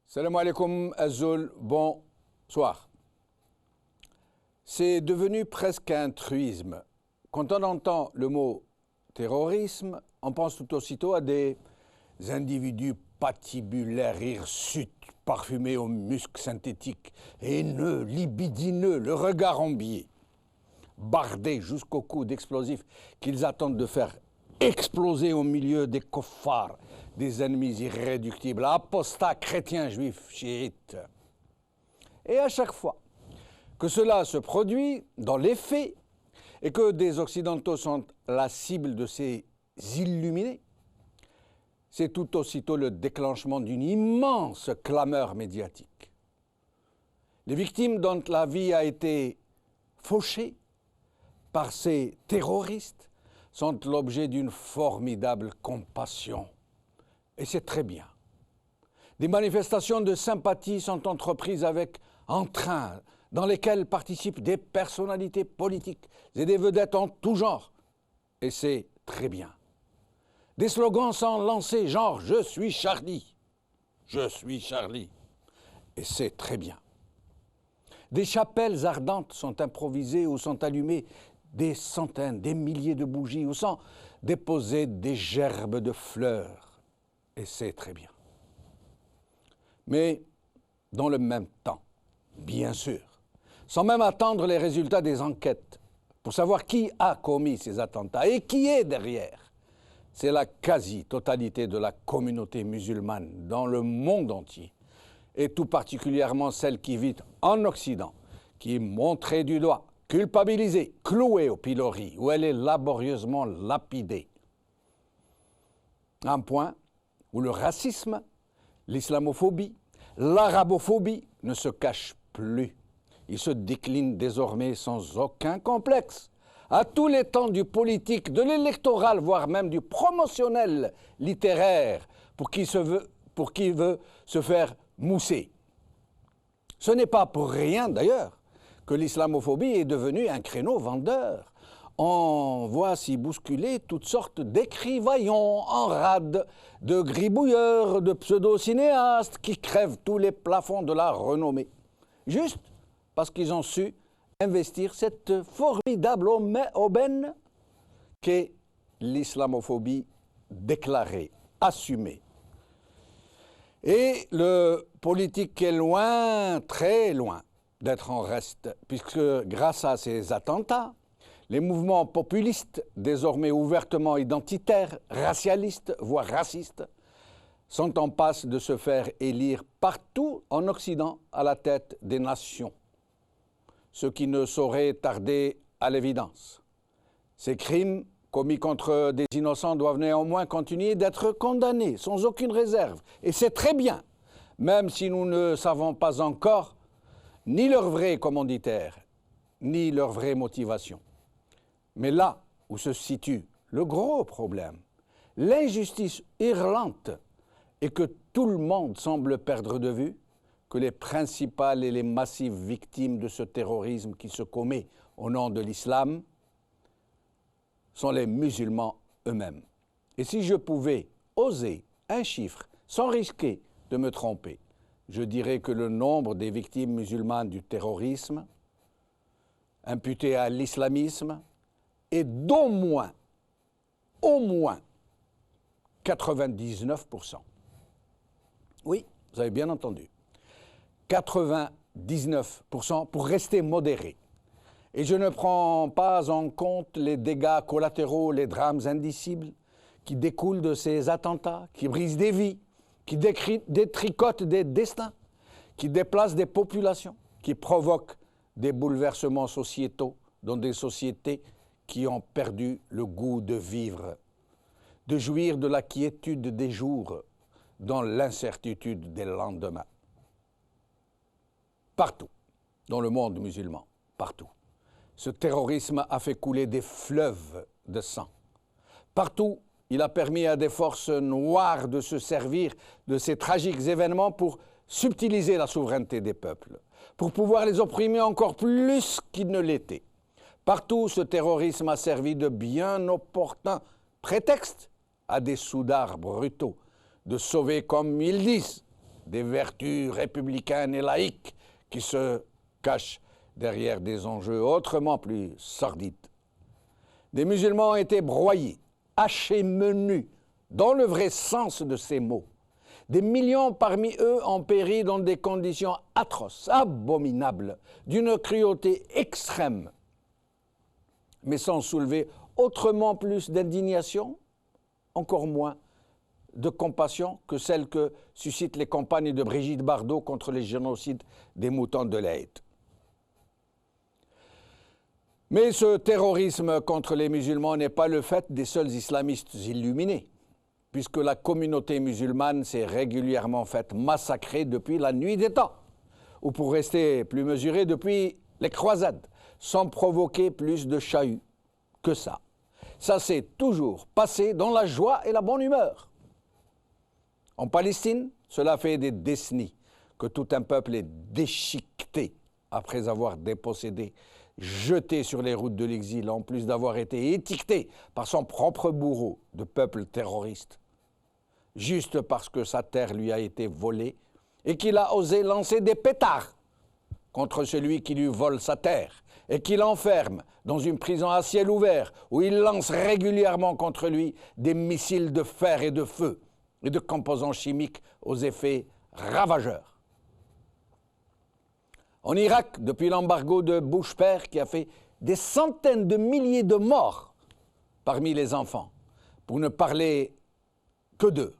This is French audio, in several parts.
Salam alaikum Azul, bonsoir. C'est devenu presque un truisme. Quand on entend le mot terrorisme, on pense tout aussitôt à des individus patibulaires, hirsutes, parfumés au musc synthétique, haineux, libidineux, le regard en biais, bardés jusqu'au cou d'explosifs qu'ils attendent de faire exploser au milieu des koffars, des ennemis irréductibles, apostats, chrétiens, juifs, chiites. Et à chaque fois que cela se produit dans les faits et que des Occidentaux sont la cible de ces illuminés, c'est tout aussitôt le déclenchement d'une immense clameur médiatique. Les victimes dont la vie a été fauchée par ces terroristes sont l'objet d'une formidable compassion. Et c'est très bien. Des manifestations de sympathie sont entreprises avec entrain, dans lesquelles participent des personnalités politiques et des vedettes en tout genre. Et c'est très bien. Des slogans sont lancés genre « Je suis Charlie »,« Je suis Charlie », et c'est très bien. Des chapelles ardentes sont improvisées ou sont allumées des centaines, des milliers de bougies ou sont déposées des gerbes de fleurs, et c'est très bien. Mais dans le même temps, bien sûr, sans même attendre les résultats des enquêtes pour savoir qui a commis ces attentats et qui est derrière, c'est la quasi-totalité de la communauté musulmane dans le monde entier, et tout particulièrement celle qui vit en Occident, qui est montrée du doigt, culpabilisée, clouée au pilori, où elle est laborieusement lapidée. Un point où le racisme, l'islamophobie, l'arabophobie ne se cachent plus. Ils se déclinent désormais sans aucun complexe, à tous les temps du politique, de l'électoral, voire même du promotionnel littéraire, pour qui veut se faire mousser. Ce n'est pas pour rien d'ailleurs que l'islamophobie est devenue un créneau vendeur. On voit s'y bousculer toutes sortes d'écrivaillons en rade, de gribouilleurs, de pseudo-cinéastes qui crèvent tous les plafonds de la renommée, juste parce qu'ils ont su investir cette formidable aubaine qu'est l'islamophobie déclarée, assumée. Et le politique est loin, très loin, d'être en reste, puisque grâce à ces attentats, les mouvements populistes, désormais ouvertement identitaires, racialistes, voire racistes, sont en passe de se faire élire partout en Occident à la tête des nations, ce qui ne saurait tarder à l'évidence. Ces crimes commis contre des innocents doivent néanmoins continuer d'être condamnés sans aucune réserve. Et c'est très bien, même si nous ne savons pas encore ni leur vrai commanditaire, ni leur vraie motivation. Mais là où se situe le gros problème, l'injustice hurlante, et que tout le monde semble perdre de vue, que les principales et les massives victimes de ce terrorisme qui se commet au nom de l'islam sont les musulmans eux-mêmes. Et si je pouvais oser un chiffre sans risquer de me tromper, je dirais que le nombre des victimes musulmanes du terrorisme imputé à l'islamisme est d'au moins 99%. Oui, vous avez bien entendu. 99% pour rester modéré. Et je ne prends pas en compte les dégâts collatéraux, les drames indicibles qui découlent de ces attentats, qui brisent des vies, qui détricotent des destins, qui déplacent des populations, qui provoquent des bouleversements sociétaux dans des sociétés qui ont perdu le goût de vivre, de jouir de la quiétude des jours dans l'incertitude des lendemains. Partout, dans le monde musulman, partout. Ce terrorisme a fait couler des fleuves de sang. Partout, il a permis à des forces noires de se servir de ces tragiques événements pour subtiliser la souveraineté des peuples, pour pouvoir les opprimer encore plus qu'ils ne l'étaient. Partout, ce terrorisme a servi de bien opportun prétexte à des soudards brutaux de sauver, comme ils disent, des vertus républicaines et laïques qui se cachent derrière des enjeux autrement plus sordides. Des musulmans ont été broyés, hachés menus, dans le vrai sens de ces mots. Des millions parmi eux ont péri dans des conditions atroces, abominables, d'une cruauté extrême, mais sans soulever autrement plus d'indignation, encore moins de compassion que celle que suscitent les campagnes de Brigitte Bardot contre les génocides des moutons de l'Aïd. Mais ce terrorisme contre les musulmans n'est pas le fait des seuls islamistes illuminés, puisque la communauté musulmane s'est régulièrement faite massacrer depuis la nuit des temps, ou pour rester plus mesuré, depuis les croisades, sans provoquer plus de chahut que ça. Ça s'est toujours passé dans la joie et la bonne humeur. En Palestine, cela fait des décennies que tout un peuple est déchiqueté après avoir dépossédé, jeté sur les routes de l'exil, en plus d'avoir été étiqueté par son propre bourreau de peuple terroriste, juste parce que sa terre lui a été volée et qu'il a osé lancer des pétards contre celui qui lui vole sa terre et qui l'enferme dans une prison à ciel ouvert où il lance régulièrement contre lui des missiles de fer et de feu et de composants chimiques aux effets ravageurs. En Irak, depuis l'embargo de Bush père qui a fait des centaines de milliers de morts parmi les enfants, pour ne parler que d'eux.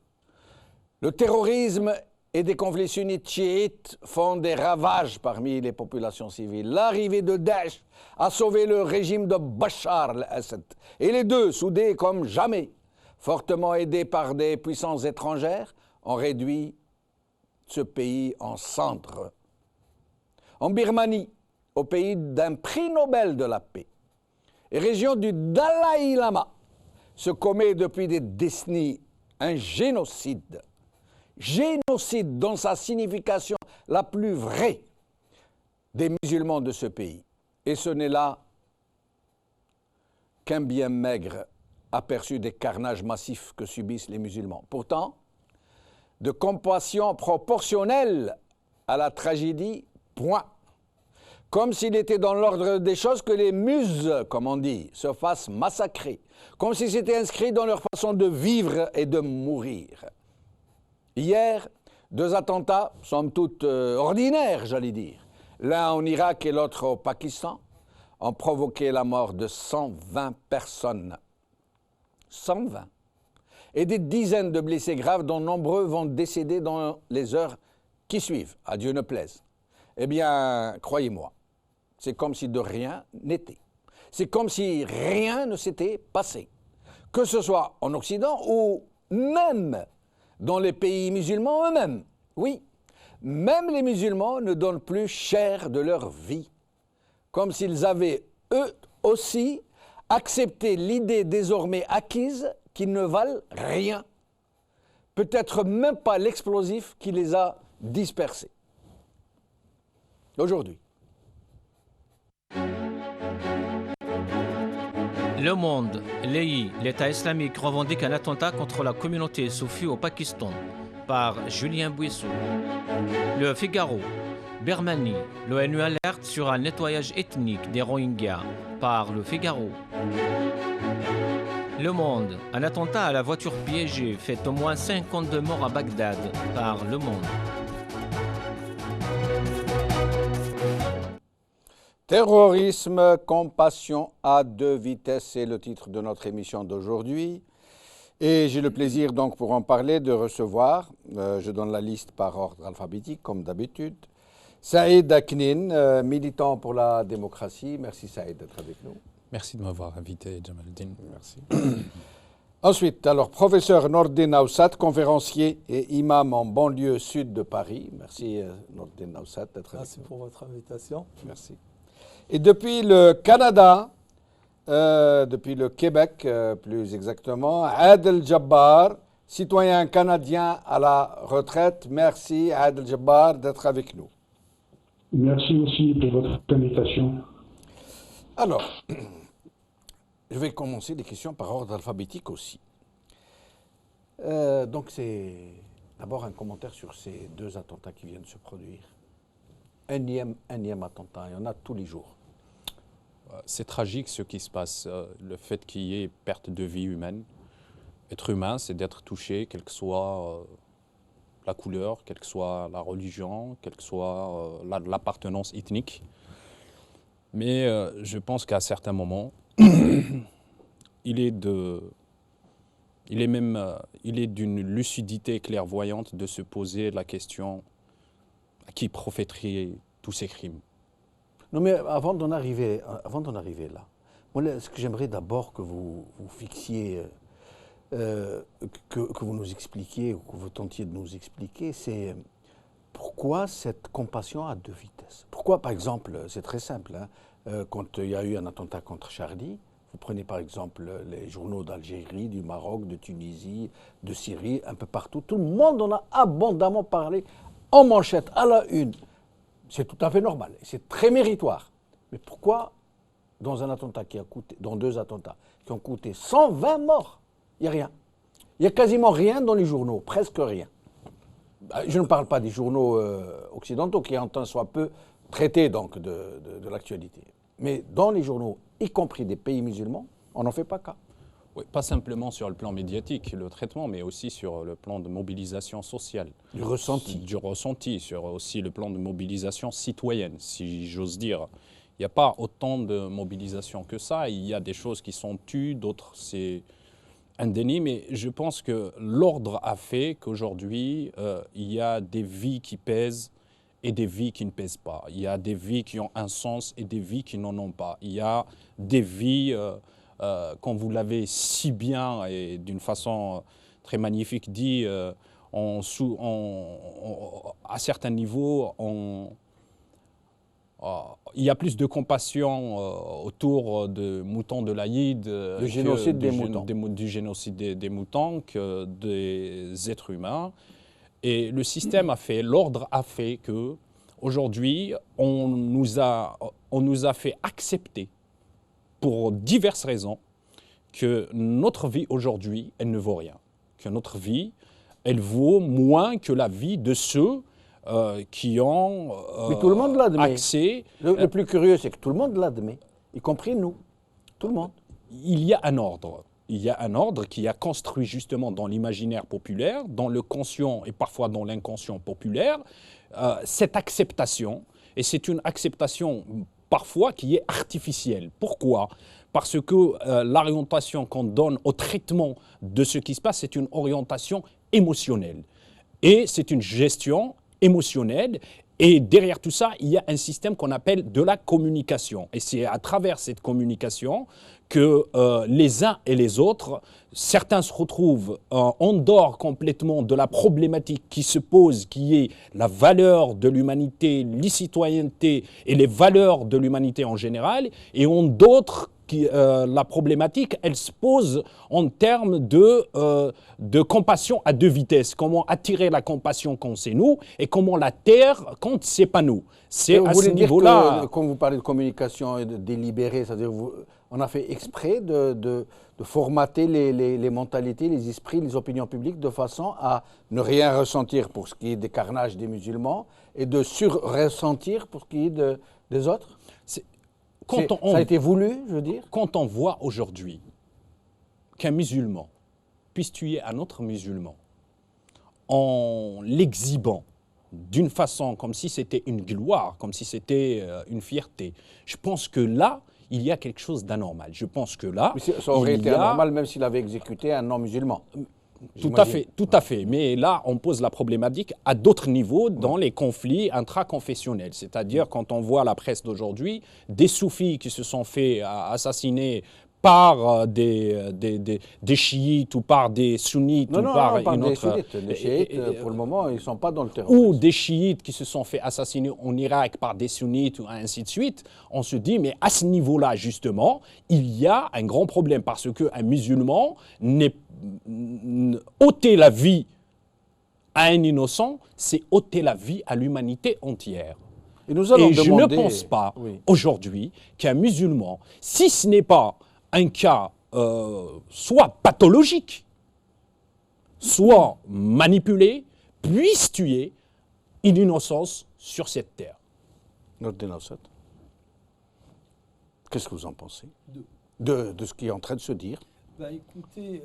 Le terrorisme et des conflits sunnites chiites font des ravages parmi les populations civiles. L'arrivée de Daesh a sauvé le régime de Bachar al-Assad. Et les deux, soudés comme jamais, fortement aidés par des puissances étrangères, ont réduit ce pays en cendres. En Birmanie, au pays d'un prix Nobel de la paix, et région du Dalai Lama, se commet depuis des décennies un génocide. Génocide dans sa signification la plus vraie des musulmans de ce pays. Et ce n'est là qu'un bien maigre aperçu des carnages massifs que subissent les musulmans. Pourtant, de compassion proportionnelle à la tragédie, point. Comme s'il était dans l'ordre des choses que les muses, comme on dit, se fassent massacrer. Comme si c'était inscrit dans leur façon de vivre et de mourir. Hier, deux attentats, somme toute ordinaires, j'allais dire, l'un en Irak et l'autre au Pakistan, ont provoqué la mort de 120 personnes. 120. Et des dizaines de blessés graves dont nombreux vont décéder dans les heures qui suivent, à Dieu ne plaise. Eh bien, croyez-moi, c'est comme si de rien n'était. C'est comme si rien ne s'était passé. Que ce soit en Occident ou même dans les pays musulmans eux-mêmes. Oui, même les musulmans ne donnent plus cher de leur vie. Comme s'ils avaient, eux aussi, accepté l'idée désormais acquise qu'ils ne valent rien. Peut-être même pas l'explosif qui les a dispersés. Aujourd'hui. Le Monde, l'EI, l'État islamique revendique un attentat contre la communauté soufie au Pakistan par Julien Buissou. Le Figaro, Birmanie, l'ONU alerte sur un nettoyage ethnique des Rohingyas par Le Figaro. Le Monde, un attentat à la voiture piégée fait au moins 52 morts à Bagdad par Le Monde. Terrorisme, compassion à deux vitesses, c'est le titre de notre émission d'aujourd'hui. Et j'ai le plaisir donc pour en parler de recevoir, je donne la liste par ordre alphabétique comme d'habitude, Saïd Aknin, militant pour la démocratie. Merci Saïd d'être avec nous. Merci de m'avoir invité, Jamaldine. Merci. Ensuite, alors, professeur Nordin Naoussat, conférencier et imam en banlieue sud de Paris. Merci Nordin Naoussat d'être avec nous. Merci pour votre invitation. Merci. Et depuis le Canada, depuis le Québec plus exactement, Adel Jabbar, citoyen canadien à la retraite. Merci Adel Jabbar d'être avec nous. Merci aussi pour votre invitation. Alors, je vais commencer les questions par ordre alphabétique aussi. Donc c'est D'abord, un commentaire sur ces 2 attentats qui viennent de se produire. Énième attentat, il y en a tous les jours. C'est tragique ce qui se passe, le fait qu'il y ait perte de vie humaine. Être humain, c'est d'être touché, quelle que soit la couleur, quelle que soit la religion, quelle que soit l'appartenance ethnique. Mais je pense qu'à certains moments, il est d'une lucidité clairvoyante de se poser la question à qui profiteraient tous ces crimes. Non, mais avant d'en arriver là, moi, ce que j'aimerais d'abord que vous fixiez, que vous nous expliquiez, ou que vous tentiez de nous expliquer, c'est pourquoi cette compassion à 2 vitesses. Pourquoi, par exemple, c'est très simple, hein, quand il y a eu un attentat contre Charlie, vous prenez par exemple les journaux d'Algérie, du Maroc, de Tunisie, de Syrie, un peu partout, tout le monde en a abondamment parlé, en manchette, à la une. C'est tout à fait normal, c'est très méritoire. Mais pourquoi, dans 2 attentats qui ont coûté 120 morts, il n'y a rien? Il n'y a quasiment rien dans les journaux, presque rien. Je ne parle pas des journaux occidentaux qui, en tant soit peu, traitaient donc de l'actualité. Mais dans les journaux, y compris des pays musulmans, on n'en fait pas cas. Oui, pas simplement sur le plan médiatique, le traitement, mais aussi sur le plan de mobilisation sociale. Du ressenti. Du ressenti, sur aussi le plan de mobilisation citoyenne, si j'ose dire. Il n'y a pas autant de mobilisation que ça. Il y a des choses qui sont tues, d'autres c'est indéniable. Mais je pense que l'ordre a fait qu'aujourd'hui, il y a des vies qui pèsent et des vies qui ne pèsent pas. Il y a des vies qui ont un sens et des vies qui n'en ont pas. Il y a des vies... comme vous l'avez si bien et d'une façon très magnifique dit, à certains niveaux, il y a plus de compassion autour de moutons de l'Aïd, du génocide des moutons que des êtres humains. Et le système a fait, l'ordre a fait que aujourd'hui, on nous a fait accepter pour diverses raisons, que notre vie aujourd'hui, elle ne vaut rien. Que notre vie, elle vaut moins que la vie de ceux qui ont mais tout le monde l'admet. accès. Le plus curieux, c'est que tout le monde l'admet, y compris nous. Tout le monde. Il y a un ordre. Il y a un ordre qui a construit justement dans l'imaginaire populaire, dans le conscient et parfois dans l'inconscient populaire, cette acceptation. Et c'est une acceptation parfois qui est artificielle. Pourquoi ? Parce que l'orientation qu'on donne au traitement de ce qui se passe, c'est une orientation émotionnelle. Et c'est une gestion émotionnelle. Et derrière tout ça, il y a un système qu'on appelle de la communication. Et c'est à travers cette communication que les uns et les autres, certains se retrouvent en dehors complètement de la problématique qui se pose, qui est la valeur de l'humanité, la citoyenneté et les valeurs de l'humanité en général, et en d'autres, la problématique, elle se pose en termes de compassion à 2 vitesses. Comment attirer la compassion quand c'est nous et comment la taire quand c'est pas nous. C'est à ce niveau-là. Quand vous parlez de communication et de délibérer, c'est-à-dire on a fait exprès de formater les mentalités, les esprits, les opinions publiques de façon à ne rien ressentir pour ce qui est des carnages des musulmans et de sur-ressentir pour ce qui est des autres. Ça a été voulu, je veux dire. Quand on voit aujourd'hui qu'un musulman puisse tuer un autre musulman en l'exhibant d'une façon comme si c'était une gloire, comme si c'était une fierté, je pense que là, il y a quelque chose d'anormal. Je pense que là, mais ça aurait été anormal même s'il avait exécuté un non-musulman. Tout à fait. Mais là, on pose la problématique à d'autres niveaux dans les conflits intraconfessionnels. C'est-à-dire quand on voit la presse d'aujourd'hui, des soufis qui se sont fait assassiner par des chiites ou par des sunnites non, ou par pas une des autre... sunnites. Les chiites, pour le moment, ils ne sont pas dans le terrorisme. Ou des chiites qui se sont fait assassiner en Irak par des sunnites ou ainsi de suite. On se dit, mais à ce niveau-là, justement, il y a un grand problème parce qu'un musulman ôter la vie à un innocent, c'est ôter la vie à l'humanité entière. Et je ne pense pas aujourd'hui qu'un musulman, si ce n'est pas un cas soit pathologique, soit manipulé, puisse tuer une innocence sur cette terre. Notre Nosset. Qu'est-ce que vous en pensez de ce qui est en train de se dire? Écoutez,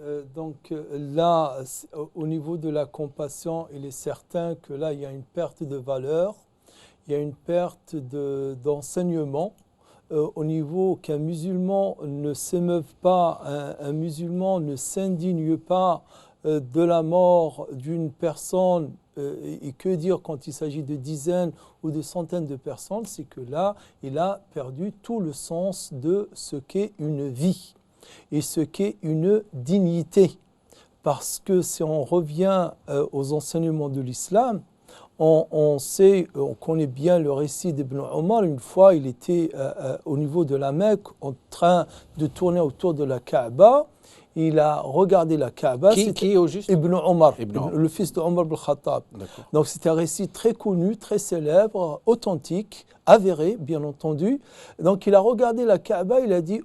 là, au niveau de la compassion, il est certain que là, il y a une perte de valeur, il y a une perte d'enseignement. Au niveau qu'un musulman ne s'émeuve pas, un musulman ne s'indigne pas de la mort d'une personne, et que dire quand il s'agit de dizaines ou de centaines de personnes, c'est que là, il a perdu tout le sens de ce qu'est une vie et ce qu'est une dignité. Parce que si on revient aux enseignements de l'islam, on connaît bien le récit d'Ibn Omar. Une fois, il était au niveau de la Mecque en train de tourner autour de la Kaaba. Il a regardé la Kaaba. Qui au juste? Ibn Omar, le fils de Omar ibn Khattab. Donc c'est un récit très connu, très célèbre, authentique, avéré, bien entendu. Donc il a regardé la Kaaba, il a dit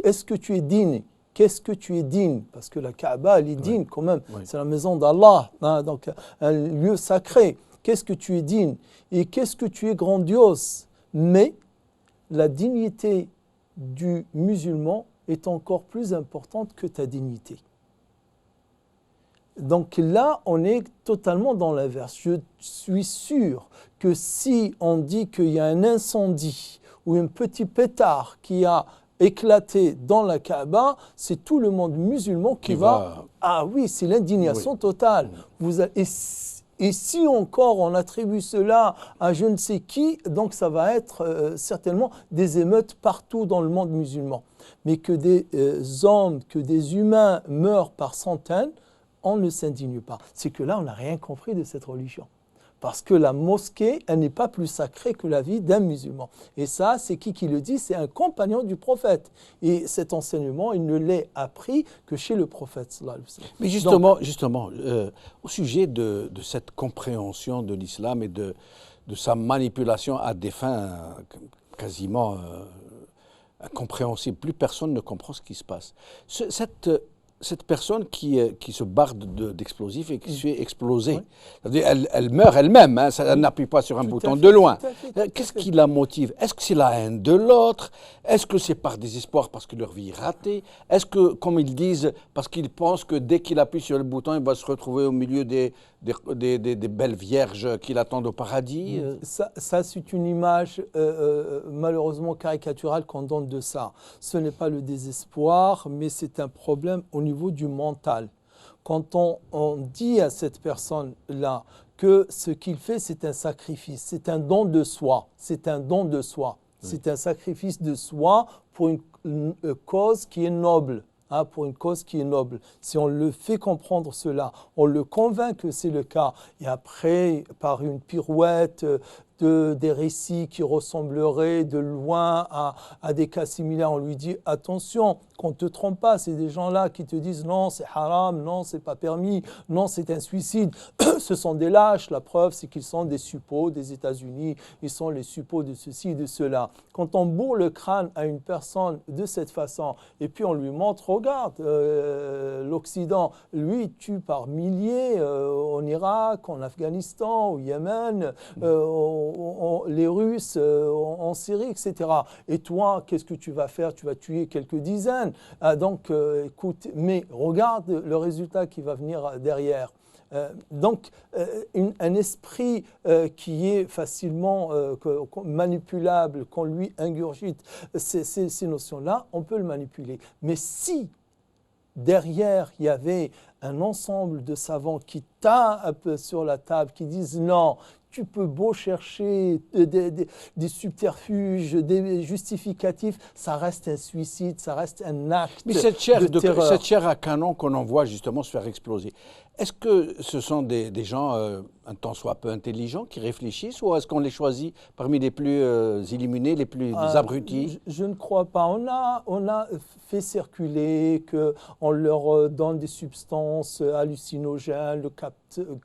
est-ce que tu es digne? Qu'est-ce que tu es digne? Parce que la Kaaba, elle est digne quand même. Oui. C'est la maison d'Allah, hein, donc un lieu sacré. Qu'est-ce que tu es digne? Et qu'est-ce que tu es grandiose? Mais la dignité du musulman est encore plus importante que ta dignité. Donc là, on est totalement dans l'inverse. Je suis sûr que si on dit qu'il y a un incendie ou un petit pétard qui a éclaté dans la Kaaba, c'est tout le monde musulman qui va... Ah oui, c'est l'indignation totale. Et si encore on attribue cela à je ne sais qui, donc ça va être certainement des émeutes partout dans le monde musulman. Mais que des hommes, que des humains meurent par centaines, on ne s'indigne pas. C'est que là, on n'a rien compris de cette religion. Parce que la mosquée, elle n'est pas plus sacrée que la vie d'un musulman. Et ça, c'est qui le dit? C'est un compagnon du prophète. Et cet enseignement, il ne l'est appris que chez le prophète. Mais justement, au sujet de cette compréhension de l'islam et de sa manipulation à des fins quasiment incompréhensibles, plus personne ne comprend ce qui se passe. Cette personne qui se barde d'explosifs et qui se fait exploser, elle meurt elle-même, hein, elle n'appuie pas sur un bouton de loin. Qu'est-ce qui la motive? Est-ce que c'est la haine de l'autre? Est-ce que c'est par désespoir parce que leur vie est ratée? Est-ce que, comme ils disent, parce qu'ils pensent que dès qu'il appuie sur le bouton, il va se retrouver au milieu des belles vierges qui l'attendent au paradis? Ça c'est une image malheureusement caricaturale qu'on donne de ça. Ce n'est pas le désespoir, mais c'est un problème au niveau du mental. Quand on dit à cette personne-là que ce qu'il fait, c'est un sacrifice, c'est un don de soi, c'est un don de soi, c'est un sacrifice de soi pour une cause qui est noble. Pour une cause qui est noble. Si on le fait comprendre cela, on le convainc que c'est le cas, et après, par une pirouette des récits qui ressembleraient de loin à des cas similaires, on lui dit attention, qu'on ne te trompe pas, c'est des gens-là qui te disent non, c'est haram, non, c'est pas permis, non, c'est un suicide. Ce sont des lâches, la preuve, c'est qu'ils sont des suppôts des États-Unis, ils sont les suppôts de ceci et de cela. Quand on bourre le crâne à une personne de cette façon, et puis on lui montre, regarde, l'Occident, lui, tue par milliers en Irak, en Afghanistan, au Yémen, les Russes en Syrie, etc. Et toi, qu'est-ce que tu vas faire? Tu vas tuer quelques dizaines. Écoute, mais regarde le résultat qui va venir derrière. Un esprit qui est facilement manipulable, qu'on lui ingurgite, ces notions-là, on peut le manipuler. Mais si derrière, il y avait un ensemble de savants qui tapent sur la table, qui disent non, tu peux beau chercher des subterfuges, des justificatifs, ça reste un suicide, ça reste un acte de terreur. Cette chair à canon qu'on envoie justement se faire exploser, est-ce que ce sont des gens un tant soit peu intelligents qui réfléchissent, ou est-ce qu'on les choisit parmi les plus illuminés, les plus abrutis? Je ne crois pas. On a fait circuler qu'on leur donne des substances hallucinogènes, le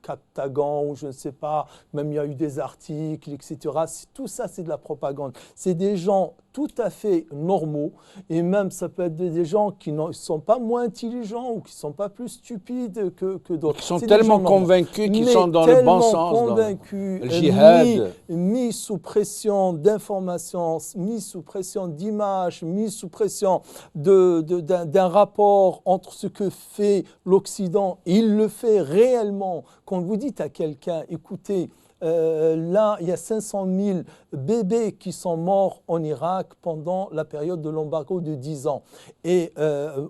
Captagon, ou je ne sais pas, même il y a eu des articles, etc. Tout ça, c'est de la propagande. C'est des gens tout à fait normaux, et même ça peut être des gens qui ne sont pas moins intelligents ou qui ne sont pas plus stupides que d'autres. Ils sont C'est des tellement gens normaux. convaincus qu'ils Mais sont dans le bon tellement sens, dans convaincus, le djihad. mis sous pression d'informations, mis sous pression d'images, mis sous pression d'un rapport entre ce que fait l'Occident, et il le fait réellement. Quand vous dites à quelqu'un, écoutez, là, il y a 500 000 bébés qui sont morts en Irak pendant la période de l'embargo de 10 ans. Et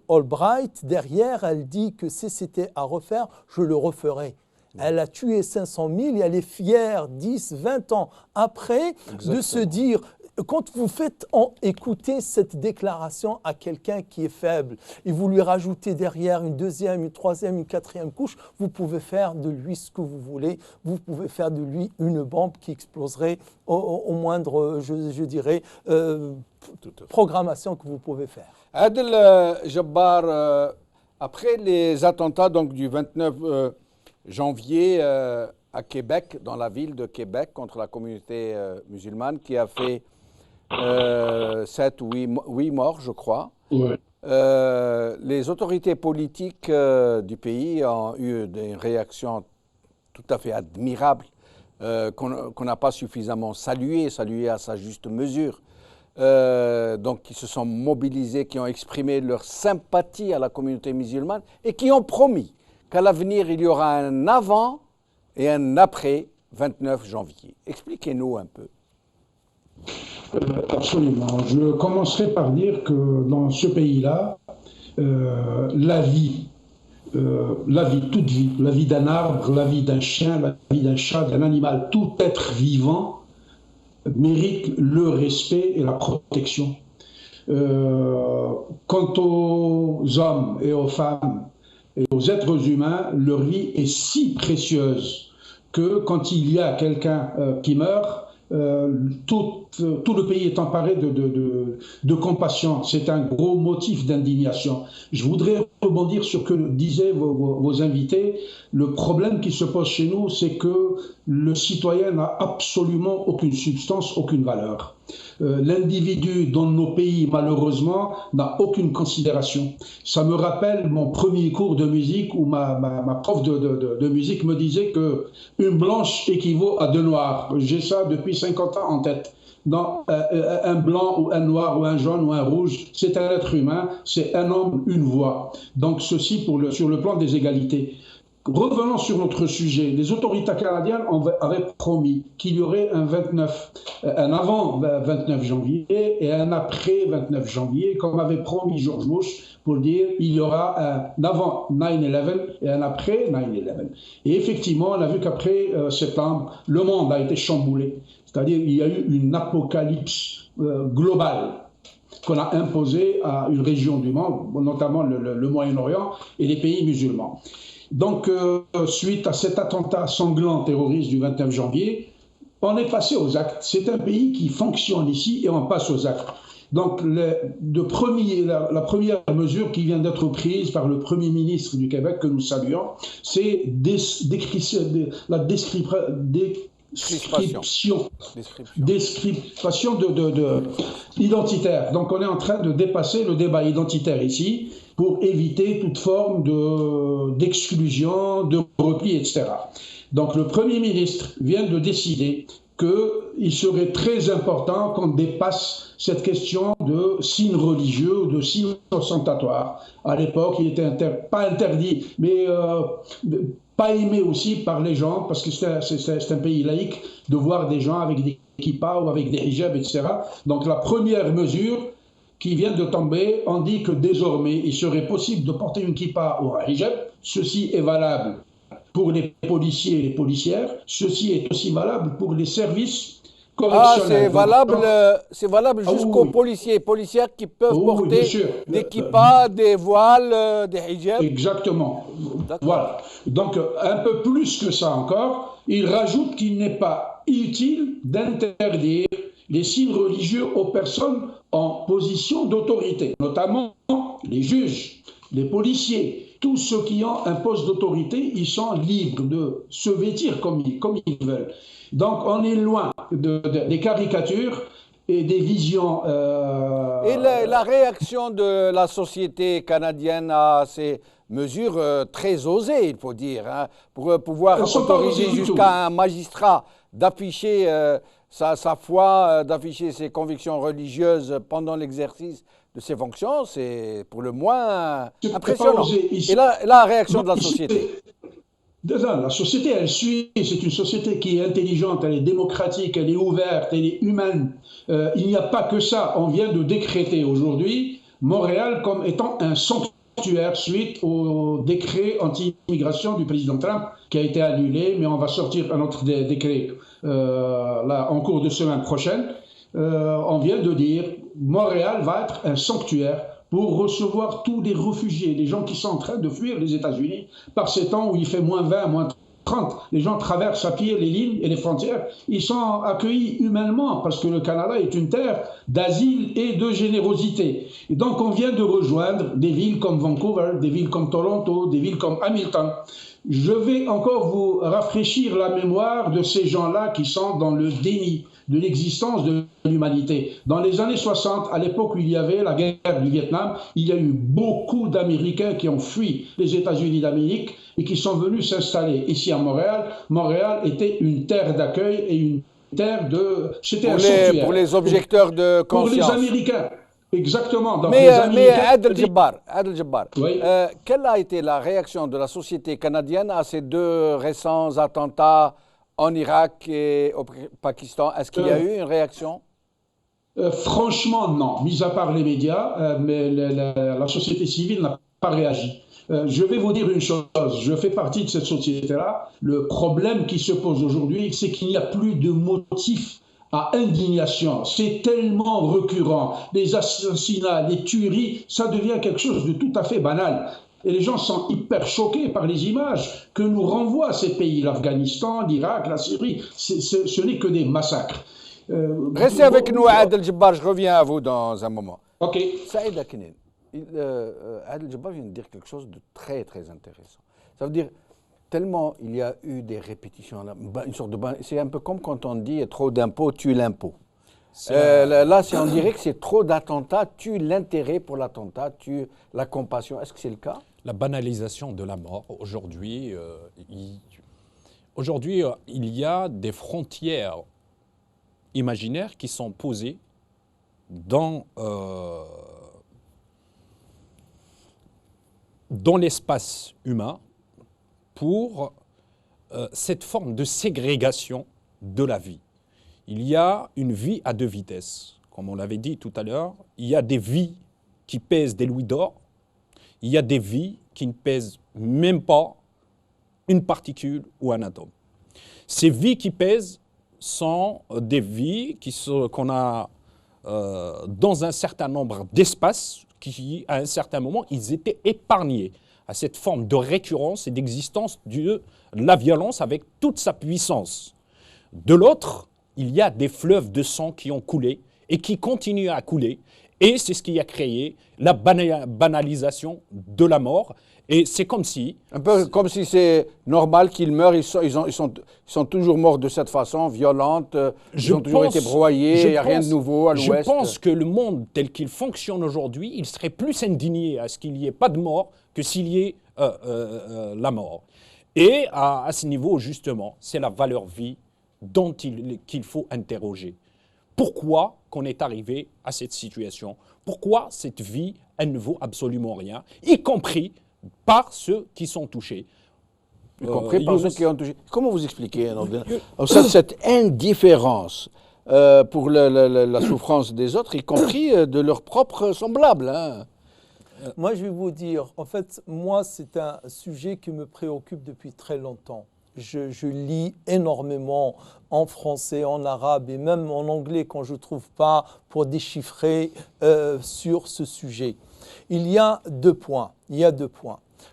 Albright, derrière, elle dit que si c'était à refaire, je le referais. Elle a tué 500 000 et elle est fière, 10, 20 ans après, de se dire... Quand vous faites écouter cette déclaration à quelqu'un qui est faible et vous lui rajoutez derrière une deuxième, une troisième, une quatrième couche, vous pouvez faire de lui ce que vous voulez. Vous pouvez faire de lui une bombe qui exploserait au moindre, je dirais, programmation que vous pouvez faire. Adel Jabbar, après les attentats donc, du 29 janvier à Québec, dans la ville de Québec, contre la communauté musulmane, qui a fait 7 ou 8 morts, je crois. Ouais. Les autorités politiques du pays ont eu des réactions tout à fait admirables qu'on n'a pas suffisamment saluées à sa juste mesure. Donc, ils se sont mobilisés, qui ont exprimé leur sympathie à la communauté musulmane et qui ont promis qu'à l'avenir, il y aura un avant et un après 29 janvier. Expliquez-nous un peu. Absolument. Je commencerai par dire que dans ce pays-là, la vie, toute vie, la vie d'un arbre, la vie d'un chien, la vie d'un chat, d'un animal, tout être vivant mérite le respect et la protection. Quant aux hommes et aux femmes et aux êtres humains, leur vie est si précieuse que quand il y a quelqu'un qui meurt, tout le pays est emparé de compassion. C'est un gros motif d'indignation. Je voudrais rebondir sur ce que disaient vos invités. Le problème qui se pose chez nous, c'est que le citoyen n'a absolument aucune substance, aucune valeur. L'individu dans nos pays, malheureusement, n'a aucune considération. Ça me rappelle mon premier cours de musique où ma prof de musique me disait qu'une blanche équivaut à 2 noirs. J'ai ça depuis 50 ans en tête. Dans un blanc ou un noir ou un jaune ou un rouge, c'est un être humain, c'est un homme, une voix. Donc ceci sur le plan des égalités. Revenons sur notre sujet. Les autorités canadiennes avaient promis qu'il y aurait un avant 29 janvier et un après 29 janvier, comme avait promis George Bush, pour dire il y aura un avant 9/11 et un après 9/11. Et effectivement, on a vu qu'après septembre, le monde a été chamboulé. C'est-à-dire qu'il y a eu une apocalypse globale qu'on a imposée à une région du monde, notamment le Moyen-Orient et les pays musulmans. Donc, suite à cet attentat sanglant terroriste du 29 janvier, on est passé aux actes. C'est un pays qui fonctionne ici et on passe aux actes. Donc, la première mesure qui vient d'être prise par le Premier ministre du Québec, que nous saluons, c'est la description identitaire. Donc on est en train de dépasser le débat identitaire ici pour éviter toute forme d'exclusion, de repli, etc. Donc le Premier ministre vient de décider qu'il serait très important qu'on dépasse cette question de signes religieux ou de signes ostentatoires. À l'époque, il était pas interdit, mais pas aimé aussi par les gens, parce que c'est un pays laïque, de voir des gens avec des kippas ou avec des hijabs, etc. Donc la première mesure qui vient de tomber, on dit que désormais, il serait possible de porter une kippa ou un hijab. Ceci est valable pour les policiers et les policières. Ceci est aussi valable pour les services correctionnels. C'est valable jusqu'aux policiers, policières qui peuvent porter des kippas, des voiles, des hijabs. Exactement. Voilà. Donc, un peu plus que ça encore, il rajoute qu'il n'est pas utile d'interdire les signes religieux aux personnes en position d'autorité, notamment les juges, les policiers. Tous ceux qui ont un poste d'autorité, ils sont libres de se vêtir comme ils veulent. Donc on est loin des caricatures et des visions. Et la réaction de la société canadienne à ces mesures très osées, il faut dire, hein, pour pouvoir autoriser jusqu'à un magistrat d'afficher sa foi, d'afficher ses convictions religieuses pendant l'exercice de ses fonctions, c'est pour le moins impressionnant. Et la réaction de la société. La société, elle suit. C'est une société qui est intelligente, elle est démocratique, elle est ouverte, elle est humaine. Il n'y a pas que ça. On vient de décréter aujourd'hui Montréal comme étant un sanctuaire suite au décret anti-immigration du président Trump qui a été annulé, mais on va sortir un autre décret là, en cours de semaine prochaine. On vient de dire Montréal va être un sanctuaire pour recevoir tous les réfugiés, les gens qui sont en train de fuir les États-Unis par ces temps où il fait moins 20, moins 30. Les gens traversent à pied les lignes et les frontières. Ils sont accueillis humainement parce que le Canada est une terre d'asile et de générosité. Et donc on vient de rejoindre des villes comme Vancouver, des villes comme Toronto, des villes comme Hamilton. Je vais encore vous rafraîchir la mémoire de ces gens-là qui sont dans le déni de l'existence de l'humanité. Dans les années 60, à l'époque où il y avait la guerre du Vietnam, il y a eu beaucoup d'Américains qui ont fui les États-Unis d'Amérique et qui sont venus s'installer ici à Montréal. Montréal était une terre d'accueil et une terre de... C'était un sanctuaire. Pour les objecteurs de conscience. Pour les Américains. Exactement. Donc mais Adel Jabbar, oui. Quelle a été la réaction de la société canadienne à ces deux récents attentats en Irak et au Pakistan? Est-ce qu'il y a eu une réaction? Franchement, non. Mis à part les médias, mais la société civile n'a pas réagi. Je vais vous dire une chose, je fais partie de cette société-là. Le problème qui se pose aujourd'hui, c'est qu'il n'y a plus de motif à indignation. C'est tellement récurrent. Les assassinats, les tueries, ça devient quelque chose de tout à fait banal. Et les gens sont hyper choqués par les images que nous renvoient ces pays, l'Afghanistan, l'Irak, la Syrie. Ce n'est que des massacres. Restez avec nous, Adel Jabbar, je reviens à vous dans un moment. Ok. Saïd Akinen, Adel Jabbar vient de dire quelque chose de très très intéressant. Ça veut dire, tellement il y a eu des répétitions, une sorte de... C'est un peu comme quand on dit trop d'impôts tue l'impôt. Là, on dirait que c'est trop d'attentats tue l'intérêt pour l'attentat, tue la compassion. Est-ce que c'est le cas? La banalisation de la mort. Aujourd'hui, il y a des frontières imaginaires qui sont posées dans l'espace humain pour cette forme de ségrégation de la vie. Il y a une vie à deux vitesses. Comme on l'avait dit tout à l'heure, il y a des vies qui pèsent des louis d'or, il y a des vies qui ne pèsent même pas une particule ou un atome. Ces vies qui pèsent sont des vies qu'on a dans un certain nombre d'espaces qui, à un certain moment, ils étaient épargnés à cette forme de récurrence et d'existence de la violence avec toute sa puissance. De l'autre, il y a des fleuves de sang qui ont coulé et qui continuent à couler. Et c'est ce qui a créé la banalisation de la mort. Et c'est comme si... Un peu comme si c'est normal qu'ils meurent, ils sont toujours morts de cette façon, violente, ils ont toujours été broyés, il n'y a rien de nouveau à l'Ouest. Je pense que le monde tel qu'il fonctionne aujourd'hui, il serait plus indigné à ce qu'il n'y ait pas de mort que s'il y ait la mort. Et à ce niveau, justement, c'est la valeur vie dont qu'il faut interroger. Pourquoi qu'on est arrivé à cette situation? Pourquoi cette vie, elle ne vaut absolument rien, y compris par ceux qui sont touchés? Y compris par ceux qui ont touché. Comment vous expliquez cette indifférence pour la souffrance des autres, y compris de leurs propres semblables, hein? Moi, je vais vous dire, en fait, moi, c'est un sujet qui me préoccupe depuis très longtemps. Je lis énormément en français, en arabe et même en anglais quand je ne trouve pas pour déchiffrer sur ce sujet. Il y a deux points.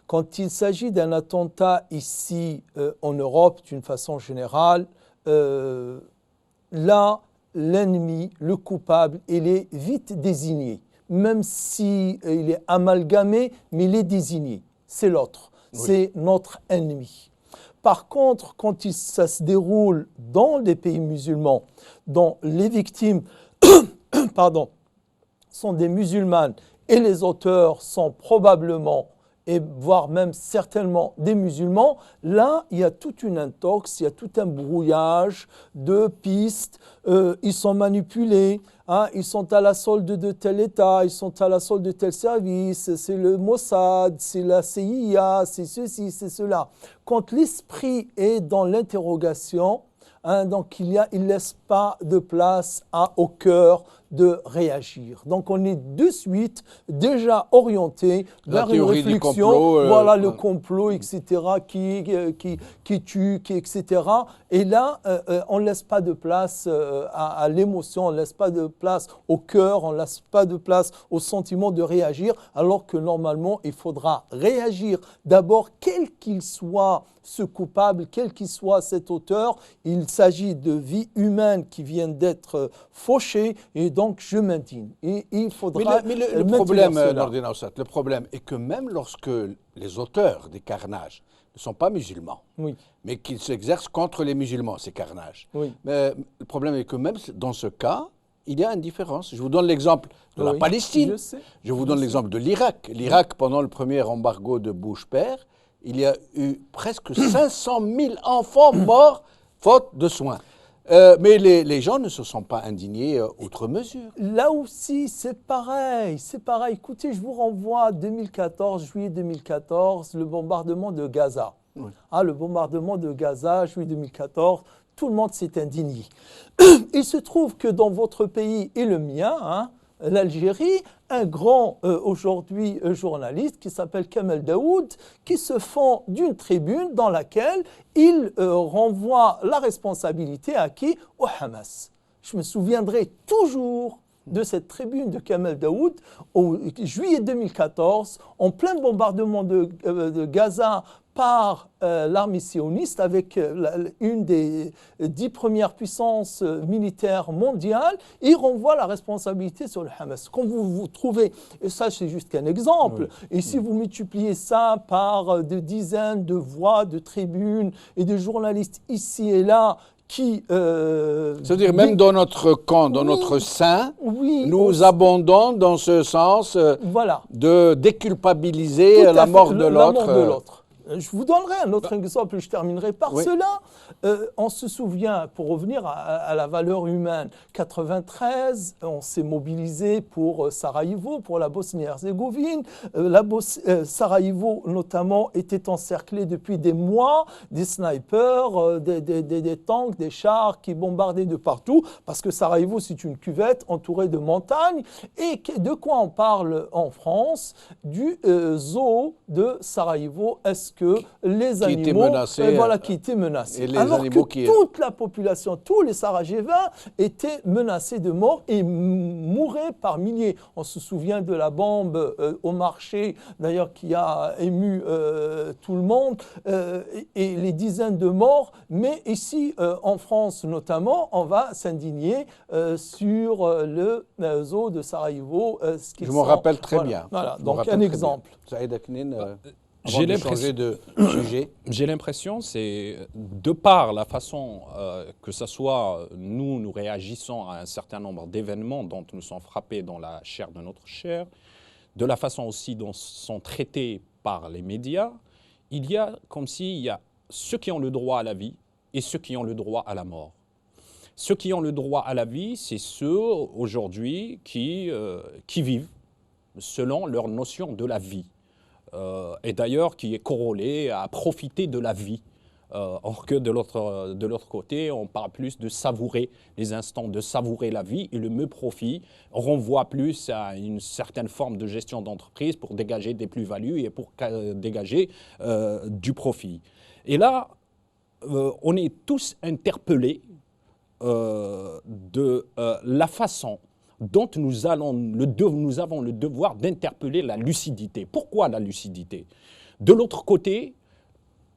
Quand il s'agit d'un attentat ici en Europe, d'une façon générale, là, l'ennemi, le coupable, il est vite désigné. Même s'il est amalgamé, mais il est désigné. C'est l'autre, c'est notre ennemi. Par contre, quand ça se déroule dans les pays musulmans, dont les victimes pardon, sont des musulmanes et les auteurs sont probablement et voire même certainement des musulmans, là, il y a toute une intox, il y a tout un brouillage de pistes, ils sont manipulés, hein, ils sont à la solde de tel État, ils sont à la solde de tel service, c'est le Mossad, c'est la CIA, c'est ceci, c'est cela. Quand l'esprit est dans l'interrogation, hein, donc il ne laisse pas de place au cœur de réagir. Donc on est de suite déjà orienté vers une réflexion, complot, voilà le complot, etc., qui tue, etc. Et là, on ne laisse pas de place à l'émotion, on ne laisse pas de place au cœur, on ne laisse pas de place au sentiment de réagir, alors que normalement, il faudra réagir d'abord, quel qu'il soit ce coupable, quel qu'il soit cet auteur, il s'agit de vies humaines qui viennent d'être fauchées, et donc je m'indigne. Et il faudra le problème est que même lorsque les auteurs des carnages ne sont pas musulmans, oui, mais qu'ils s'exercent contre les musulmans, ces carnages. Oui. Mais le problème est que même dans ce cas, il y a une différence. Je vous donne l'exemple de la Oui, Palestine. je sais. Je vous donne l'exemple de l'Irak. L'Irak, pendant le premier embargo de Bush père, il y a eu presque 500 000 enfants morts faute de soins. Mais les gens ne se sont pas indignés outre mesure. Là aussi, c'est pareil, c'est pareil. Écoutez, je vous renvoie à 2014, juillet 2014, le bombardement de Gaza. Oui. Ah, le bombardement de Gaza, juillet 2014, tout le monde s'est indigné. Il se trouve que dans votre pays et le mien, hein, l'Algérie, un grand aujourd'hui journaliste qui s'appelle Kamel Daoud, qui se fend d'une tribune dans laquelle il renvoie la responsabilité à qui? Au Hamas. Je me souviendrai toujours de cette tribune de Kamel Daoud au juillet 2014, en plein bombardement de Gaza par l'armée sioniste avec une des 10 premières puissances militaires mondiales, il renvoie la responsabilité sur le Hamas. Quand vous trouvez, et ça c'est juste qu'un exemple, et si vous multipliez ça par des dizaines de voix, de tribunes et de journalistes ici et là, c'est-à-dire même dans notre camp, dans notre sein, oui, nous abondons dans ce sens voilà, de déculpabiliser la mort de l'autre. Je vous donnerai un autre exemple, je terminerai par cela. On se souvient, pour revenir à la valeur humaine, 93, on s'est mobilisé pour Sarajevo, pour la Bosnie-Herzégovine. Sarajevo, notamment, était encerclé depuis des mois, des snipers, des tanks, des chars qui bombardaient de partout, parce que Sarajevo, c'est une cuvette entourée de montagnes. Et de quoi on parle en France? Du zoo de Sarajevo. Est-ce que les animaux qui étaient menacés. Et les alors animaux que toute la population, tous les Sarajévains étaient menacés de mort et mouraient par milliers. On se souvient de la bombe au marché, d'ailleurs, qui a ému tout le monde, et les dizaines de morts. Mais ici, en France notamment, on va s'indigner sur le zoo de Sarajevo. Je m'en rappelle très bien. Voilà, donc un exemple. Saïd Aknin, j'ai l'impression, c'est de par la façon que ce soit nous réagissons à un certain nombre d'événements dont nous sommes frappés dans la chair de notre chair, de la façon aussi dont sont traités par les médias, il y a comme s'il y a ceux qui ont le droit à la vie et ceux qui ont le droit à la mort. Ceux qui ont le droit à la vie, c'est ceux aujourd'hui qui vivent selon leur notion de la vie. Et d'ailleurs qui est corrélé à profiter de la vie. Or que de l'autre côté, on parle plus de savourer les instants, de savourer la vie, et le me profit renvoie plus à une certaine forme de gestion d'entreprise pour dégager des plus-values et pour dégager du profit. Et là, on est tous interpellés de la façon dont nous avons le devoir d'interpeller la lucidité. Pourquoi la lucidité? De l'autre côté,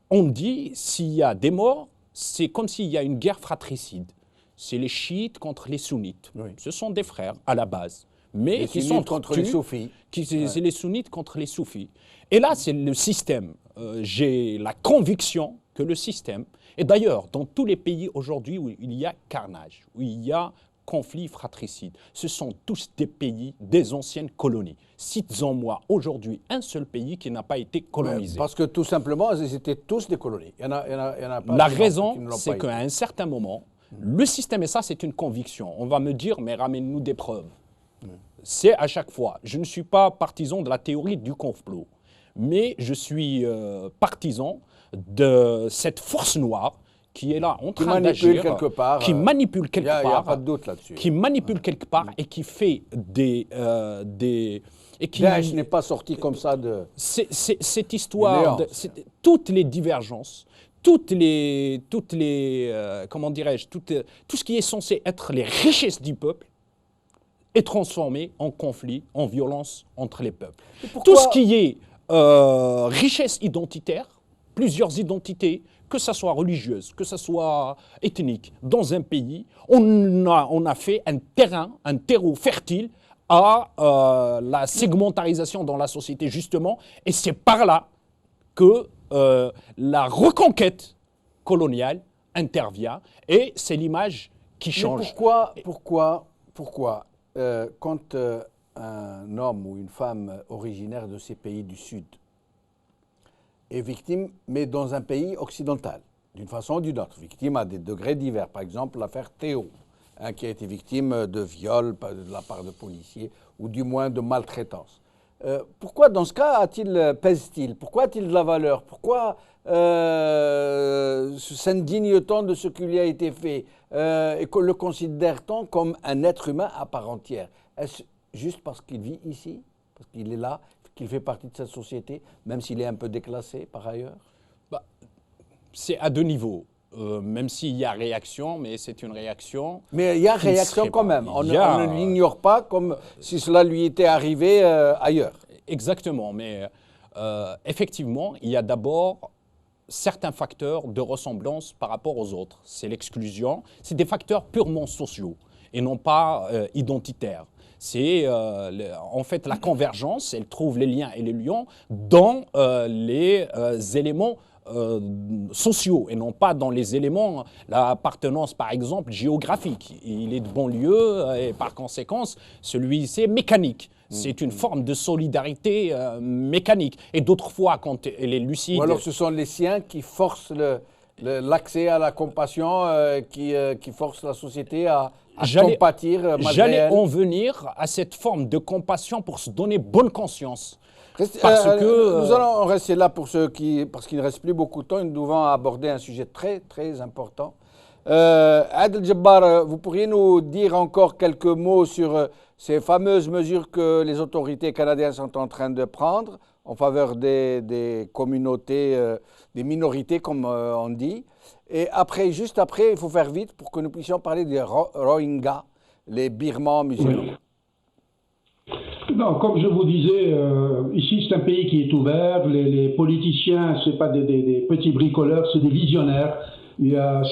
on dit s'il y a des morts, c'est comme s'il y a une guerre fratricide. C'est les chiites contre les sunnites. Oui. Ce sont des frères à la base. Mais les qui sont contre les soufis. C'est les sunnites contre les soufis. Et là, c'est le système. J'ai la conviction que le système, et d'ailleurs, dans tous les pays aujourd'hui où il y a carnage, où il y a conflit fratricide. Ce sont tous des pays des anciennes colonies. Cite-en-moi aujourd'hui un seul pays qui n'a pas été colonisé. Parce que tout simplement, ils étaient tous des colonies. Il y en a pas. La raison, c'est qu'à un certain moment, le système, et ça c'est une conviction, on va me dire, mais ramène-nous des preuves. C'est à chaque fois, je ne suis pas partisan de la théorie du complot, mais je suis partisan de cette force noire qui est là en train d'agir, qui manipule quelque part, il n'y a pas de doute là-dessus. Qui manipule quelque part et qui fait des et qui n'est pas sorti comme ça de. Cette histoire, toutes les divergences, toutes les comment dirais-je, tout ce qui est censé être les richesses du peuple est transformé en conflit, en violence entre les peuples. Tout ce qui est richesse identitaire, plusieurs identités, que ce soit religieuse, que ce soit ethnique, dans un pays, on a fait un terreau fertile à la segmentarisation dans la société, justement, et c'est par là que la reconquête coloniale intervient, et c'est l'image qui change. Mais pourquoi quand un homme ou une femme originaire de ces pays du Sud est victime, mais dans un pays occidental, d'une façon ou d'une autre, victime à des degrés divers, par exemple l'affaire Théo, qui a été victime de viol de la part de policiers, ou du moins de maltraitance. Pourquoi, dans ce cas, pèse-t-il? Pourquoi a-t-il de la valeur? Pourquoi s'indigne-t-on de ce qui lui a été fait et que le considère-t-on comme un être humain à part entière? Est-ce juste parce qu'il vit ici, parce qu'il est là, qu'il fait partie de cette société, même s'il est un peu déclassé par ailleurs? C'est à deux niveaux. Même s'il y a réaction, mais c'est une réaction. Mais il y a réaction quand même. On ne l'ignore pas comme si cela lui était arrivé ailleurs. Exactement, mais effectivement, il y a d'abord certains facteurs de ressemblance par rapport aux autres. C'est l'exclusion, c'est des facteurs purement sociaux et non pas identitaires. C'est en fait la convergence, elle trouve les liens et les liens dans les éléments sociaux et non pas dans les éléments, l'appartenance par exemple géographique. Il est de banlieue et par conséquent, celui-ci est mécanique. C'est une forme de solidarité mécanique. Et d'autres fois, quand elle est lucide... Ou alors ce sont les siens qui forcent l'accès à la compassion, qui forcent la société à compatir malgré J'allais elle. en venir à cette forme de compassion pour se donner bonne conscience. Nous allons rester là parce qu'il ne reste plus beaucoup de temps. Nous devons aborder un sujet très, très important. Adel Jabbar, vous pourriez nous dire encore quelques mots sur ces fameuses mesures que les autorités canadiennes sont en train de prendre en faveur des communautés, des minorités, comme on dit. Et après, juste après, il faut faire vite pour que nous puissions parler des Rohingyas, les Birmans musulmans. Non, comme je vous disais, ici c'est un pays qui est ouvert. Les politiciens, ce n'est pas des petits bricoleurs, c'est des visionnaires.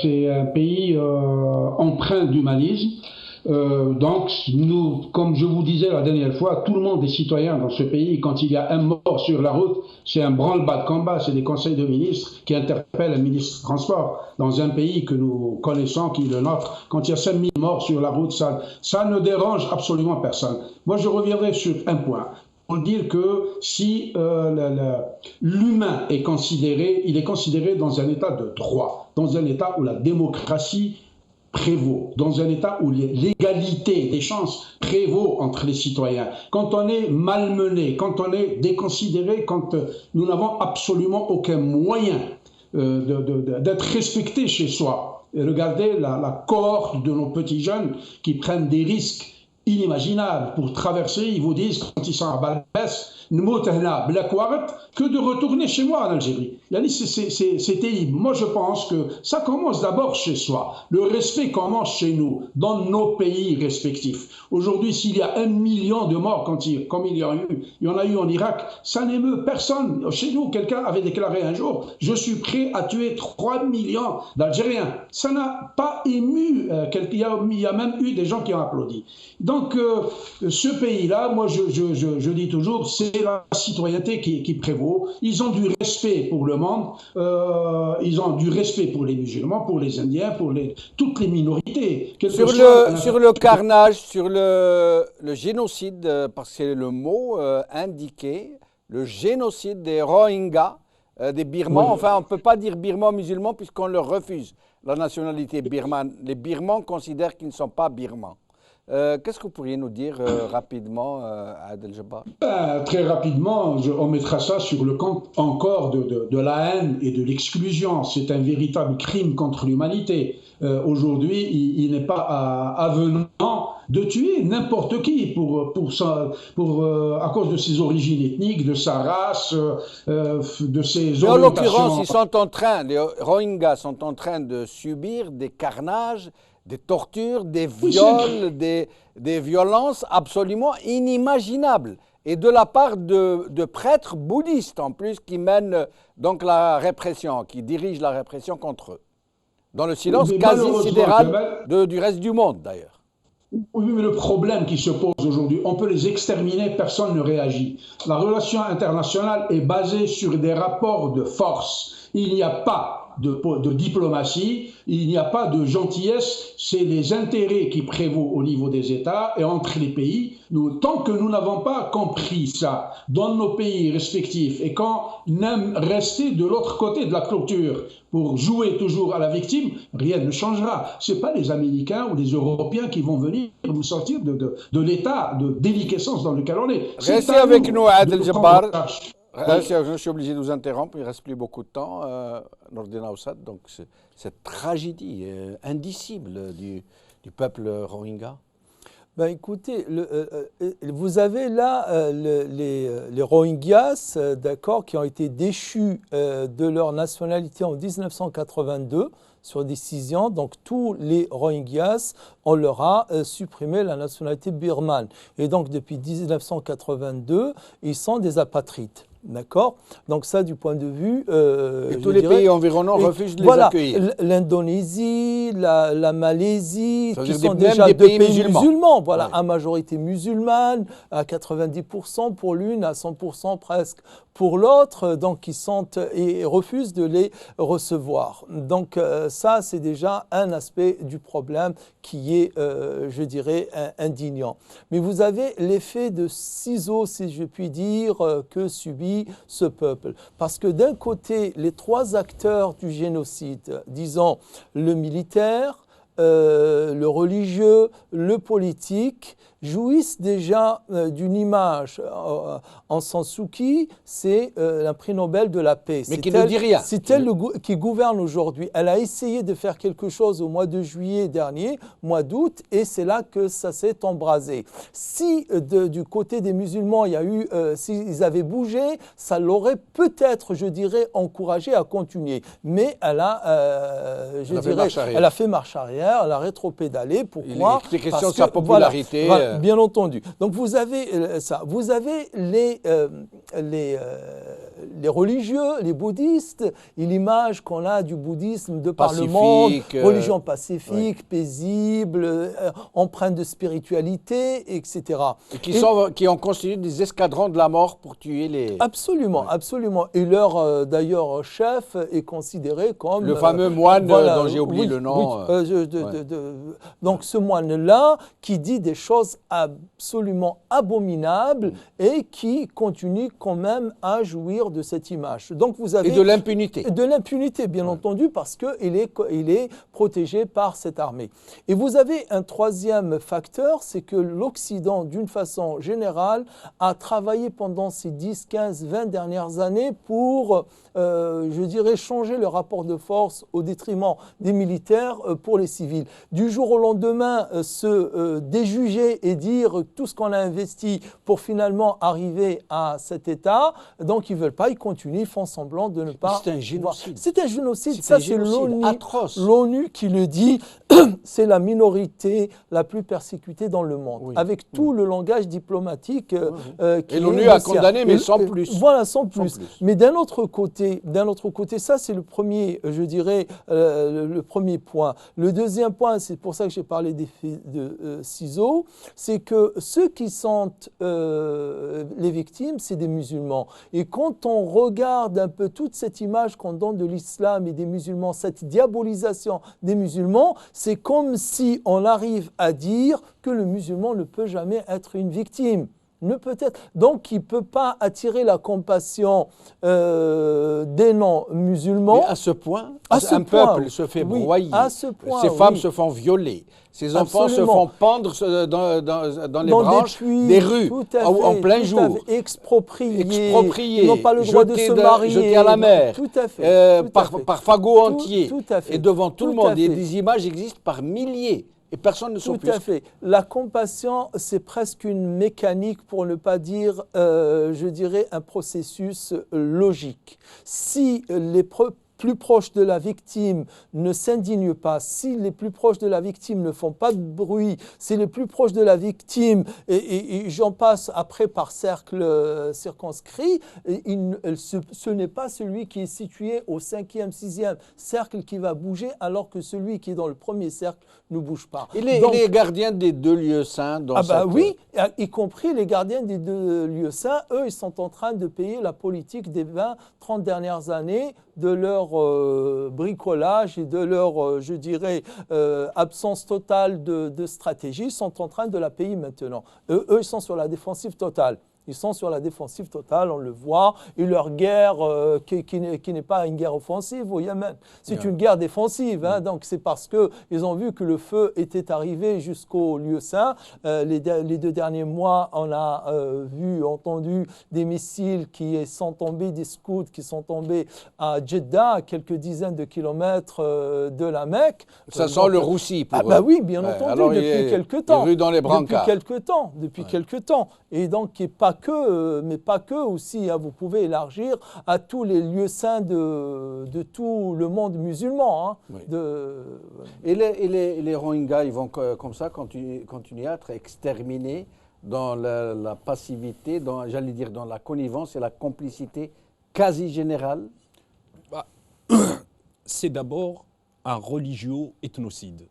C'est un pays empreint d'humanisme. Donc, nous, comme je vous disais la dernière fois, tout le monde est citoyen dans ce pays. Quand il y a un mort sur la route, c'est un branle-bas de combat, c'est des conseils de ministres qui interpellent un ministre du Transport. Dans un pays que nous connaissons, qui est le nôtre, quand il y a 5000 morts sur la route, ça ne dérange absolument personne. Moi, je reviendrai sur un point. Pour dire que si l'humain est considéré, il est considéré dans un état de droit, dans un état où la démocratie prévaut, dans un état où l'égalité des chances prévaut entre les citoyens. Quand on est malmené, quand on est déconsidéré, quand nous n'avons absolument aucun moyen d'être respectés chez soi. Et regardez la cohorte de nos petits jeunes qui prennent des risques inimaginables pour traverser. Ils vous disent, quand ils sont à Balbès, que de retourner chez moi en Algérie. C'est terrible. Moi, je pense que ça commence d'abord chez soi. Le respect commence chez nous, dans nos pays respectifs. Aujourd'hui, s'il y a 1 million de morts, comme il y en a eu en Irak, ça n'émeut personne. Chez nous, quelqu'un avait déclaré un jour, je suis prêt à tuer 3 millions d'Algériens. Ça n'a pas ému. Il y a même eu des gens qui ont applaudi. Donc, ce pays-là, moi, je dis toujours, c'est la citoyenneté qui prévaut. Ils ont du respect pour le le monde, ils ont du respect pour les musulmans, pour les Indiens, pour toutes les minorités. Sur le carnage, sur le génocide, parce que c'est le mot indiqué, le génocide des Rohingyas, des Birmans, enfin on ne peut pas dire Birmans musulmans puisqu'on leur refuse la nationalité birmane. Les Birmans considèrent qu'ils ne sont pas Birmans. Qu'est-ce que vous pourriez nous dire rapidement, Adel Jabbar? Très rapidement, on mettra ça sur le compte encore de la haine et de l'exclusion. C'est un véritable crime contre l'humanité. Aujourd'hui, il n'est pas avenant de tuer n'importe qui à cause de ses origines ethniques, de sa race, de ses orientations. En l'occurrence, les Rohingyas sont en train de subir des carnages, des tortures, des viols, des violences absolument inimaginables. Et de la part de prêtres bouddhistes en plus qui mènent donc la répression, qui dirigent la répression contre eux. Dans le silence quasi sidéral du reste du monde d'ailleurs. Oui, mais le problème qui se pose aujourd'hui, on peut les exterminer, personne ne réagit. La relation internationale est basée sur des rapports de force. Il n'y a pas de diplomatie, il n'y a pas de gentillesse, c'est les intérêts qui prévaut au niveau des États et entre les pays. Tant que nous n'avons pas compris ça dans nos pays respectifs et qu'on aime rester de l'autre côté de la clôture pour jouer toujours à la victime, rien ne changera. Ce n'est pas les Américains ou les Européens qui vont venir nous sortir de l'état de déliquescence dans lequel on est. Restez avec nous, Adel Jabbar. Je suis obligé de vous interrompre, il ne reste plus beaucoup de temps, Nordina Oussad. Donc cette tragédie indicible du peuple Rohingya. Ben écoutez, vous avez là les Rohingyas, d'accord, qui ont été déchus de leur nationalité en 1982 sur décision. Donc tous les Rohingyas, on leur a supprimé la nationalité birmane. Et donc depuis 1982, ils sont des apatrides. D'accord? Donc ça, du point de vue... et tous les pays environnants refusent de les accueillir. L'Indonésie, la Malaisie, qui sont déjà deux pays musulmans. Voilà, à majorité musulmane, à 90% pour l'une, à 100% presque pour l'autre, donc ils refusent de les recevoir. Donc ça, c'est déjà un aspect du problème qui est, je dirais, indignant. Mais vous avez l'effet de ciseaux, si je puis dire, que subit ce peuple. Parce que d'un côté, les trois acteurs du génocide, disons le militaire, le religieux, le politique, jouissent déjà d'une image. Aung San Suu Kyi, c'est un prix Nobel de la paix. Mais qui ne dit rien. C'est elle qui gouverne aujourd'hui. Elle a essayé de faire quelque chose au mois de juillet dernier, mois d'août, et c'est là que ça s'est embrasé. Si du côté des musulmans, il y a eu, s'ils avaient bougé, ça l'aurait peut-être, je dirais, encouragé à continuer. Mais elle a, elle a fait marche arrière, elle a rétropédalé. Pourquoi? C'est question de sa popularité. Voilà, bien entendu. Donc vous avez ça. Vous avez les religieux, les bouddhistes, et l'image qu'on a du bouddhisme de par le monde, religion pacifique, paisible, empreinte de spiritualité, etc. Et qui ont constitué des escadrons de la mort pour tuer les... Absolument, absolument. Et leur, d'ailleurs, chef est considéré comme... Le fameux moine dont j'ai oublié le nom. Donc ce moine-là qui dit des choses absolument abominables et qui continue quand même à jouir de cette image. Donc vous avez... Et de l'impunité. De l'impunité, bien entendu, parce qu'il est protégé par cette armée. Et vous avez un troisième facteur, c'est que l'Occident, d'une façon générale, a travaillé pendant ces 10, 15, 20 dernières années pour, je dirais, changer le rapport de force au détriment des militaires pour les civils. Du jour au lendemain, se déjuger et dire tout ce qu'on a investi pour finalement arriver à cet état, donc ils ne veulent pas, ils continuent, ils font semblant de ne pas... C'est un génocide. C'est un génocide, ça c'est atroce. L'ONU qui le dit, c'est la minorité la plus persécutée dans le monde, avec tout le langage diplomatique qui et l'ONU a condamné, mais sans plus. Voilà, sans plus. Mais d'un autre côté, d'un autre côté, ça c'est le premier, je dirais, le premier point. Le deuxième point, c'est pour ça que j'ai parlé de ciseaux, c'est que ceux qui sont les victimes, c'est des musulmans. Et quand on regarde un peu toute cette image qu'on donne de l'islam et des musulmans, cette diabolisation des musulmans, c'est comme si on arrive à dire que le musulman ne peut jamais être une victime. Ne peut être. Donc, il ne peut pas attirer la compassion des non-musulmans. Mais à ce point, un peuple se fait broyer, ces femmes se font violer, ces enfants se font pendre dans les branches des rues, en plein jour. Expropriés. Ils n'ont pas le droit de se marier. Jetés à la mer, tout à fait, par fagots entiers. Tout à fait. Et devant tout le monde, des images existent par milliers. Et personne ne s'oppose. Tout à fait. La compassion, c'est presque une mécanique, pour ne pas dire, je dirais, un processus logique. Si les plus proches de la victime ne s'indignent pas, si les plus proches de la victime ne font pas de bruit, si les plus proches de la victime, et j'en passe après par cercle circonscrit, ce n'est pas celui qui est situé au 5e, 6e cercle qui va bouger, alors que celui qui est dans le premier cercle ne bouge pas. Et les gardiens des 2 lieux saints dans oui, y compris les gardiens des 2 lieux saints, eux, ils sont en train de payer la politique des 20-30 dernières années de leur bricolage et de leur, je dirais, absence totale de stratégie. Ils sont en train de la payer maintenant. Eux, ils sont sur la défensive totale. Ils sont sur la défensive totale, on le voit. Et leur guerre, qui n'est pas une guerre offensive au Yémen, c'est une guerre défensive. Donc c'est parce qu'ils ont vu que le feu était arrivé jusqu'au lieu saint. Les 2 derniers mois, on a entendu des missiles qui sont tombés, des scouts qui sont tombés à Jeddah, à quelques dizaines de kilomètres de la Mecque. Ça sent le roussi pour eux. Oui, bien entendu, depuis quelques temps. Dans les brancards. Depuis quelques temps. Et donc, mais pas que aussi, vous pouvez élargir à tous les lieux saints de tout le monde musulman. Oui. Et les Rohingyas, ils vont comme ça continuer à être exterminés dans la passivité, j'allais dire dans la connivence et la complicité quasi générale? C'est d'abord un religieux ethnocide.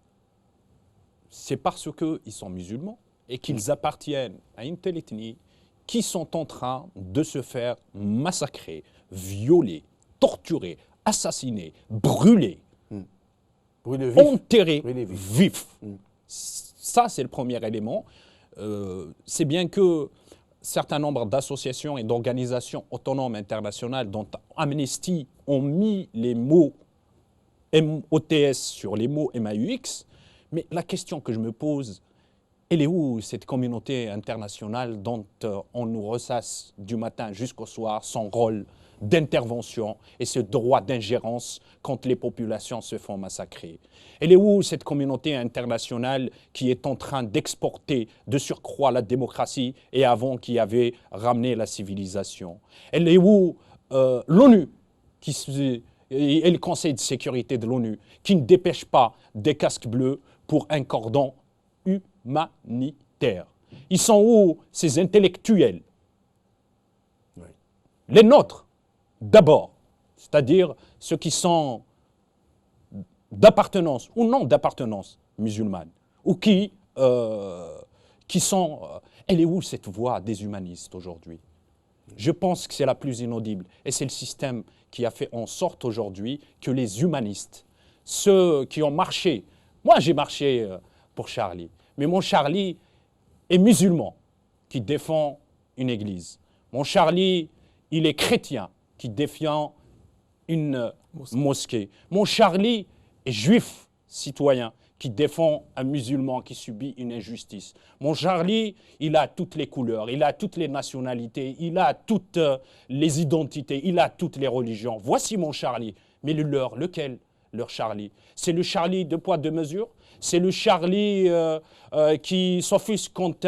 C'est parce qu'ils sont musulmans et qu'ils appartiennent à une telle ethnie qui sont en train de se faire massacrer, violer, torturer, assassiner, brûler, enterrer vifs. Ça, c'est le premier élément. C'est bien que certain nombre d'associations et d'organisations autonomes internationales, dont Amnesty, ont mis les mots MOTS sur les mots MAUX. Mais la question que je me pose, elle est où cette communauté internationale dont on nous ressasse du matin jusqu'au soir son rôle d'intervention et ce droit d'ingérence quand les populations se font massacrer? Elle est où cette communauté internationale qui est en train d'exporter de surcroît la démocratie et avant qui avait ramené la civilisation? Elle est où l'ONU et le Conseil de sécurité de l'ONU qui ne dépêche pas des casques bleus pour un cordon humanitaire? Ils sont où ces intellectuels? Les nôtres, d'abord, c'est-à-dire ceux qui sont d'appartenance ou non d'appartenance musulmane, ou qui sont... Elle est où cette voix des humanistes aujourd'hui? Je pense que c'est la plus inaudible. Et c'est le système qui a fait en sorte aujourd'hui que les humanistes, ceux qui ont marché... Moi, j'ai marché pour Charlie. Mais mon Charlie est musulman, qui défend une église. Mon Charlie, il est chrétien, qui défend une mosquée. Mon Charlie est juif, citoyen, qui défend un musulman qui subit une injustice. Mon Charlie, il a toutes les couleurs, il a toutes les nationalités, il a toutes les identités, il a toutes les religions. Voici mon Charlie. Mais le leur, lequel? Leur Charlie. C'est le Charlie de poids, de mesure? C'est le Charlie qui s'offusque quand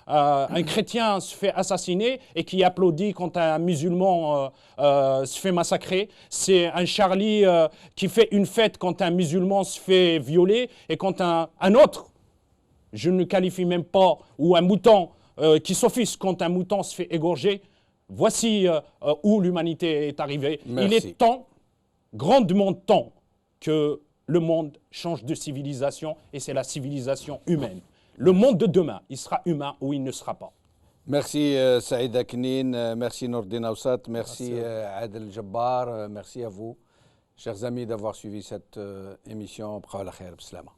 un chrétien se fait assassiner et qui applaudit quand un musulman se fait massacrer? C'est un Charlie qui fait une fête quand un musulman se fait violer et quand un autre, je ne qualifie même pas, ou un mouton qui s'offusque quand un mouton se fait égorger? Voici où l'humanité est arrivée. Merci. Il est temps, grandement temps, que le monde change de civilisation et c'est la civilisation humaine. Le monde de demain, il sera humain ou il ne sera pas. Merci Saïd Aknin, merci Nourdine Aoussat, merci Adel Jabbar, merci à vous, chers amis, d'avoir suivi cette émission. Bqa ala khair, bislama.